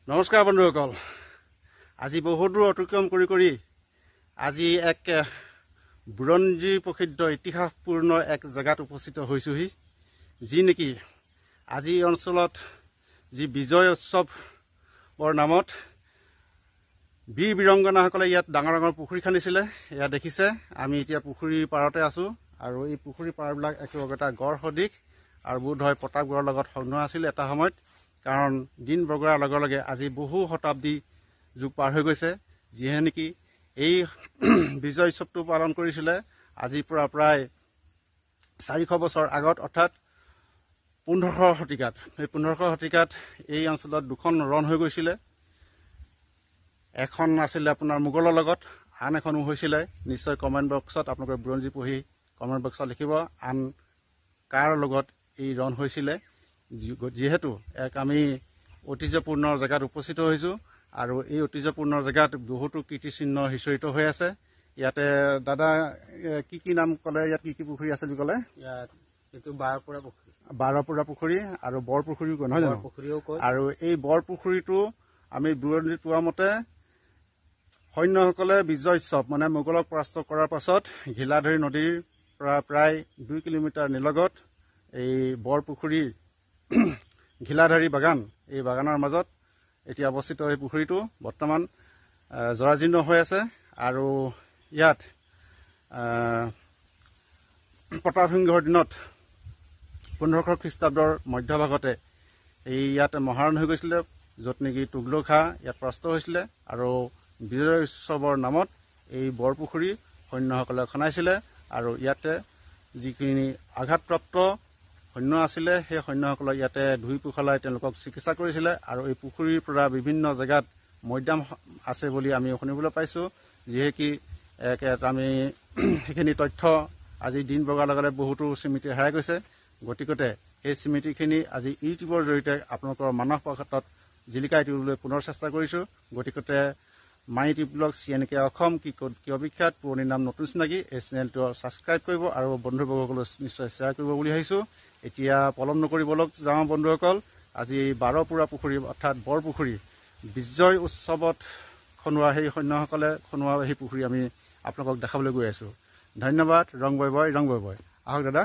নমস্কাৰ বন্ধুসকল, আজি বহু দূৰ অতিক্ৰম কৰি আজি এক বুৰঞ্জী প্ৰসিদ্ধ ইতিহাসপূৰ্ণ এক জেগাত উপস্থিত হৈছোহি, যি নেকি আজি এই অঞ্চলত যি বিজয় উৎসৱৰ নামত বীৰ বীৰংগনাসকলে ইয়াত ডাঙৰ ডাঙৰ পুখুৰী খান্দিছিলে। এয়া দেখিছে, আমি এতিয়া পুখুৰীৰ পাৰতে আছোঁ আৰু এই পুখুৰীৰ পাৰবিলাক একোটা গড় সদৃশ আৰু বোধ হয় প্ৰতাপগড়ৰ লগত সংগ্ৰহ আছিল এটা সময়ত, কাৰণ দিন বগৰাৰ লগে লগে আজি বহু শতাব্দী যুগ পাৰ হৈ গৈছে। যিহে নেকি এই বিজয় উৎসৱটো পালন কৰিছিলে আজিৰ পৰা প্ৰায় 400 বছৰ আগত, অৰ্থাৎ 1500 শতিকাত। এই 1500 শতিকাত এই অঞ্চলত দুখন ৰণ হৈ গৈছিলে। এখন আছিলে আপোনাৰ মোগলৰ লগত, আন এখনো হৈছিলে। নিশ্চয় কমেণ্ট বক্সত আপোনালোকে বুৰঞ্জী পঢ়ি কমেণ্ট বক্সত লিখিব আন কাৰ লগত এই ৰণ হৈছিলে। যিহেতু এক আমি ঐতিহ্যপূৰ্ণ জেগাত উপস্থিত হৈছোঁ আৰু এই ঐতিহ্যপূৰ্ণ জেগাত বহুতো কীৰ্তিচিহ্ন সিঁচৰিত হৈ আছে। ইয়াতে দাদা কি কি নাম ক'লে? ইয়াত কি কি পুখুৰী আছে বুলি ক'লে? ইয়াত এইটো 12পুৰা পুখুৰী, 12পুৰা পুখুৰী আৰু বৰ পুখুৰীও কয়, নহয় জানো? পুখুৰীও কয়। আৰু এই বৰ পুখুৰীটো আমি বুৰঞ্জীত পোৱা মতে সৈন্যসকলে বিজয় উৎসৱ মানে মোগলক পৰাস্ত কৰাৰ পাছত ঘিলাধৰী নদীৰ পৰা প্ৰায় 2 কিলোমিটাৰ নিলগত এই বৰ পুখুৰীৰ ঘিলাধাৰী বাগান, এই বাগানৰ মাজত এতিয়া অৱস্থিত এই পুখুৰীটো বৰ্তমান জৰাজীৰ্ণ হৈ আছে। আৰু ইয়াত প্ৰতাপসিংহৰ দিনত 1500 খ্ৰীষ্টাব্দৰ মধ্যভাগতে এই ইয়াত মহাৰণ হৈ গৈছিলে, য'ত নেকি তুঘলক খাঁ ইয়াত পৰাস্ত হৈছিলে আৰু বিজয় উৎসৱৰ নামত এই বৰপুখুৰী সৈন্যসকলে খনাইছিলে। আৰু ইয়াতে যিখিনি আঘাতপ্ৰাপ্ত সৈন্য আছিলে সেই সৈন্যসকলক ইয়াতে ধুই পখালাই তেওঁলোকক চিকিৎসা কৰিছিলে। আৰু এই পুখুৰীৰ পৰা বিভিন্ন জেগাত মৈদাম আছে বুলি আমি শুনিবলৈ পাইছোঁ। যিহেতু আমি সেইখিনি তথ্য আজি দিন বগাৰ লগে লগে বহুতো স্মৃতি হেৰাই গৈছে। গতিকে সেই স্মৃতিখিনি আজি ইউটিউবৰ জৰিয়তে আপোনালোকৰ মানস পথত জিলিকাই তুলিবলৈ পুনৰ চেষ্টা কৰিছোঁ। গতিকে my YouTube blog CNK Assam কি ক'ত কিয় বিখ্যাত, পুৰণি নাম নতুন চিনাকি, এই চেনেলটো ছাবস্ক্ৰাইব কৰিব আৰু বন্ধুবৰ্গসকলক নিশ্চয় শ্বেয়াৰ কৰিব বুলি ভাবিছোঁ। এতিয়া পলম নকৰিবলৈ যাওঁ বন্ধুসকল, আজি 12পুৰা পুখুৰী অৰ্থাৎ বৰ পুখুৰী বিজয় উৎসৱত খনোৱা সেই সৈন্যসকলে খনোৱা সেই পুখুৰী আমি আপোনালোকক দেখাবলৈ গৈ আছোঁ। ধন্যবাদ। ৰং বয় বয়, ৰং বয় বয়। আহক দাদা।